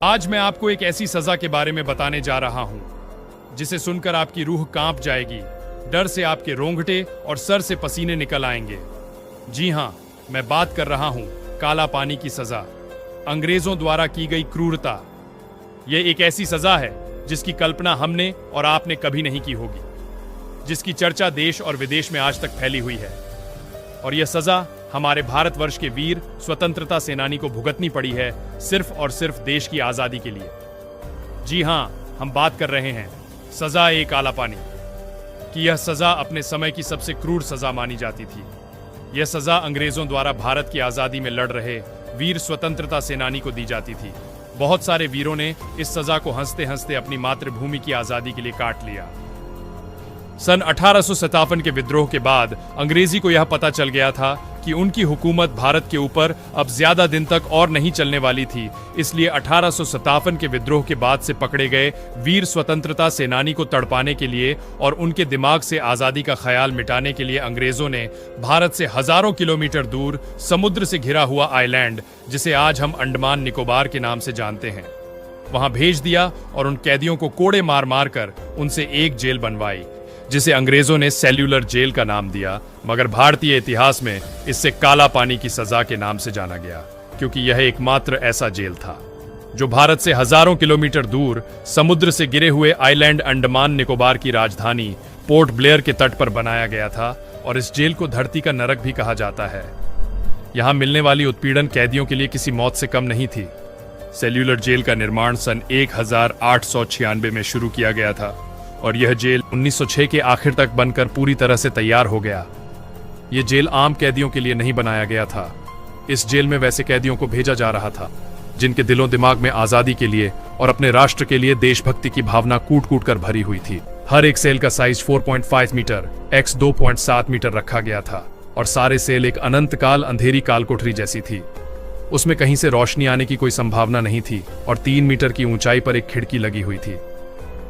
आज मैं आपको एक ऐसी सजा के बारे में बताने जा रहा हूं जिसे सुनकर आपकी रूह कांप जाएगी, डर से आपके रोंगटे और सर से पसीने निकल आएंगे। जी हां, मैं बात कर रहा हूं काला पानी की सजा, अंग्रेजों द्वारा की गई क्रूरता। यह एक ऐसी सजा है जिसकी कल्पना हमने और आपने कभी नहीं की होगी, जिसकी चर्चा देश और विदेश में आज तक फैली हुई है। और यह सजा हमारे भारतवर्ष के वीर स्वतंत्रता सेनानी को भुगतनी पड़ी है, सिर्फ और सिर्फ देश की आजादी के लिए। जी हां, हम बात कर रहे हैं सजा ए काला पानी कि यह सजा अपने समय की सबसे क्रूर सजा मानी जाती थी। यह सजा अंग्रेजों द्वारा भारत की आजादी में लड़ रहे वीर स्वतंत्रता सेनानी को दी जाती थी। बहुत सारे वीरों ने इस सजा को हंसते हंसते अपनी मातृभूमि की आजादी के लिए काट लिया। सन 1857 के विद्रोह के बाद अंग्रेजी को यह पता चल गया था कि उनकी हुकूमत भारत के ऊपर अब ज्यादा दिन तक और नहीं चलने वाली थी। इसलिए 1857 के विद्रोह के बाद से पकड़े गए वीर स्वतंत्रता सेनानी को तड़पाने के लिए और उनके दिमाग से आजादी का ख्याल मिटाने के लिए अंग्रेजों ने भारत से हजारों किलोमीटर दूर समुद्र से घिरा हुआ आइलैंड, जिसे आज हम अंडमान निकोबार के नाम से जानते हैं, वहां भेज दिया और उन कैदियों को कोड़े मार मार कर उनसे एक जेल बनवाई, जिसे अंग्रेजों ने सेल्यूलर जेल का नाम दिया। मगर भारतीय इतिहास में इससे काला पानी की सजा के नाम से जाना गया, क्योंकि यह एकमात्र ऐसा जेल था जो भारत से हजारों किलोमीटर दूर समुद्र से घिरे हुए आइलैंड अंडमान निकोबार की राजधानी पोर्ट ब्लेयर के तट पर बनाया गया था। और इस जेल को धरती का नरक भी कहा जाता है। यहां मिलने वाली उत्पीड़न कैदियों के लिए किसी मौत से कम नहीं थी। सेल्यूलर जेल का निर्माण सन 1896 में शुरू किया गया था और यह जेल 1906 के आखिर तक बनकर पूरी तरह से तैयार हो गया। यह जेल आम कैदियों के लिए नहीं बनाया गया था। इस जेल में वैसे कैदियों को भेजा जा रहा था जिनके दिलों दिमाग में आजादी के लिए और अपने राष्ट्र के लिए देशभक्ति की भावना कूट कूट कर भरी हुई थी। हर एक सेल का साइज 4.5 मीटर x 2.7 मीटर रखा गया था और सारे सेल एक अनंत काल अंधेरी काल कोठरी जैसी थी। उसमें कहीं से रोशनी आने की कोई संभावना नहीं थी और 3 मीटर की ऊंचाई पर एक खिड़की लगी हुई थी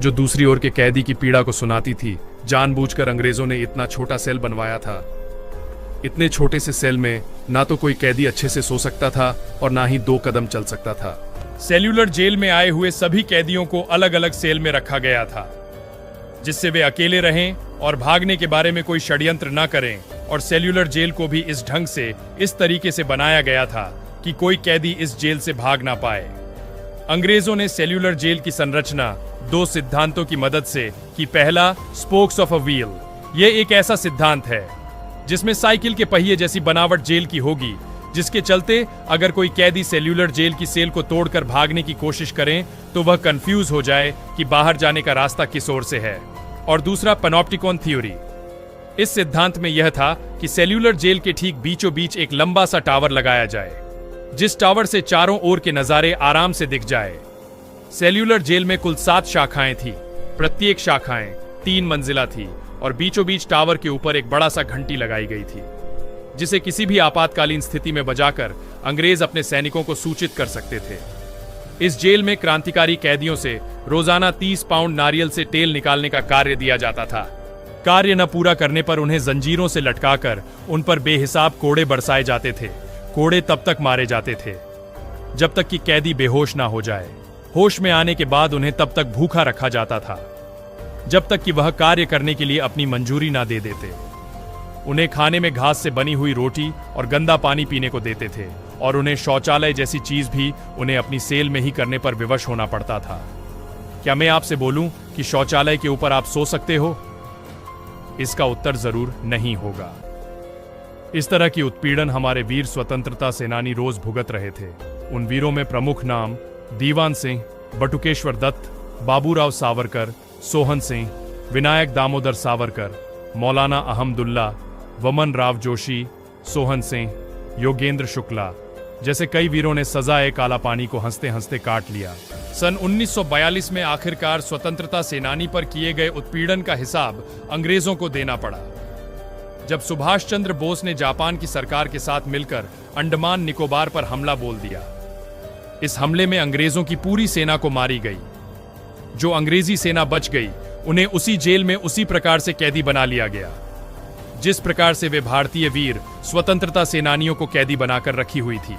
जो दूसरी ओर के कैदी की पीड़ा को सुनाती थी। जानबूझकर अंग्रेजों ने इतना छोटा सेल बनवाया था। इतने छोटे से सेल में ना तो कोई कैदी अच्छे से सो सकता था और ना ही 2 कदम चल सकता था। सेल्यूलर जेल में आए हुए सभी कैदियों को अलग अलग सेल में रखा गया था, जिससे वे अकेले रहें और भागने के बारे में कोई षड्यंत्र न करें। और सेल्यूलर जेल को भी इस ढंग से, इस तरीके से बनाया गया था कि कोई कैदी इस जेल से भाग ना पाए। अंग्रेजों ने सेल्यूलर जेल की संरचना 2 सिद्धांतों की मदद से की। पहला, स्पोक्स ऑफ अ व्हील। यह एक ऐसा सिद्धांत है जिसमें साइकिल के पहिए जैसी बनावट जेल की होगी, जिसके चलते अगर कोई कैदी सेल्यूलर जेल की सेल को तोड़कर भागने की कोशिश करें तो वह कंफ्यूज हो जाए कि बाहर जाने का रास्ता किस ओर से है। और दूसरा, पैनोप्टिकॉन थ्योरी। इस सिद्धांत में यह था कि सेल्यूलर जेल के ठीक बीचों बीच एक लंबा सा टावर लगाया जाए, जिस टावर से चारों ओर के नजारे आराम से दिख जाए। सेल्यूलर जेल में कुल 7 शाखाएं थी। प्रत्येक शाखाएं 3 मंजिला थी और बीचों बीच टावर के ऊपर एक बड़ा सा घंटी लगाई गई थी, जिसे किसी भी आपातकालीन स्थिति में बजाकर अंग्रेज अपने सैनिकों को सूचित कर सकते थे। इस जेल में क्रांतिकारी कैदियों से रोजाना 30 पाउंड नारियल से तेल निकालने का कार्य दिया जाता था। कार्य न पूरा करने पर उन्हें जंजीरों से लटकाकर उन पर बेहिसाब कोड़े बरसाए जाते थे। कोड़े तब तक मारे जाते थे जब तक कि कैदी बेहोश ना हो जाए। होश में आने के बाद उन्हें तब तक भूखा रखा जाता था जब तक कि वह कार्य करने के लिए अपनी मंजूरी ना दे देते। उन्हें खाने में घास से बनी हुई रोटी और गंदा पानी पीने को देते थे और उन्हें शौचालय जैसी चीज भी उन्हें अपनी सेल में ही करने पर विवश होना पड़ता था। क्या मैं आपसे बोलूं कि शौचालय के ऊपर आप सो सकते हो? इसका उत्तर जरूर नहीं होगा। इस तरह की उत्पीड़न हमारे वीर स्वतंत्रता सेनानी रोज भुगत रहे थे। उन वीरों में प्रमुख नाम दीवान सिंह, बटुकेश्वर दत्त, बाबूराव सावरकर, सोहन सिंह, विनायक दामोदर सावरकर, मौलाना अहमदुल्ला, वमन राव जोशी, सोहन सिंह, योगेंद्र शुक्ला जैसे कई वीरों ने सजाए काला पानी को हंसते हंसते काट लिया। सन 1942 में आखिरकार स्वतंत्रता सेनानी पर किए गए उत्पीड़न का हिसाब अंग्रेजों को देना पड़ा, जब सुभाष चंद्र बोस ने जापान की सरकार के साथ मिलकर अंडमान निकोबार पर हमला बोल दिया। इस हमले में अंग्रेजों की पूरी सेना को मारी गई। जो अंग्रेजी सेना बच गई उन्हें उसी जेल में उसी प्रकार से कैदी बना लिया गया जिस प्रकार से वे भारतीय वीर स्वतंत्रता सेनानियों को कैदी बनाकर रखी हुई थी।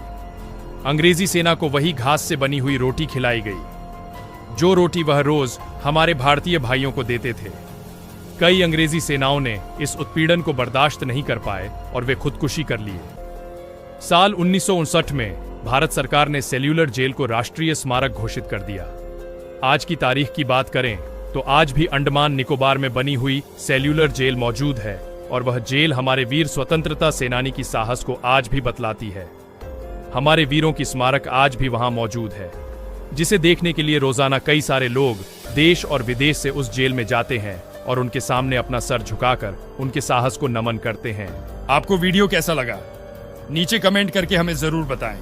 अंग्रेजी सेना को वही घास से बनी हुई रोटी खिलाई गई जो रोटी वह रोज हमारे भारतीय भाइयों को देते थे। कई अंग्रेजी सेनाओं ने इस उत्पीड़न को बर्दाश्त नहीं कर पाए और वे खुदकुशी कर लिए। साल 1959 में भारत सरकार ने सेल्यूलर जेल को राष्ट्रीय स्मारक घोषित कर दिया। आज की तारीख की बात करें तो आज भी अंडमान निकोबार में बनी हुई सेल्यूलर जेल मौजूद है और वह जेल हमारे वीर स्वतंत्रता सेनानी की साहस को आज भी बतलाती है। हमारे वीरों की स्मारक आज भी वहां मौजूद है, जिसे देखने के लिए रोजाना कई सारे लोग देश और विदेश से उस जेल में जाते हैं और उनके सामने अपना सर झुकाकर उनके साहस को नमन करते हैं। आपको वीडियो कैसा लगा नीचे कमेंट करके हमें जरूर बताएं।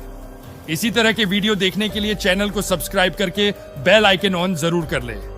इसी तरह के वीडियो देखने के लिए चैनल को सब्सक्राइब करके बेल आइकन ऑन जरूर कर लें।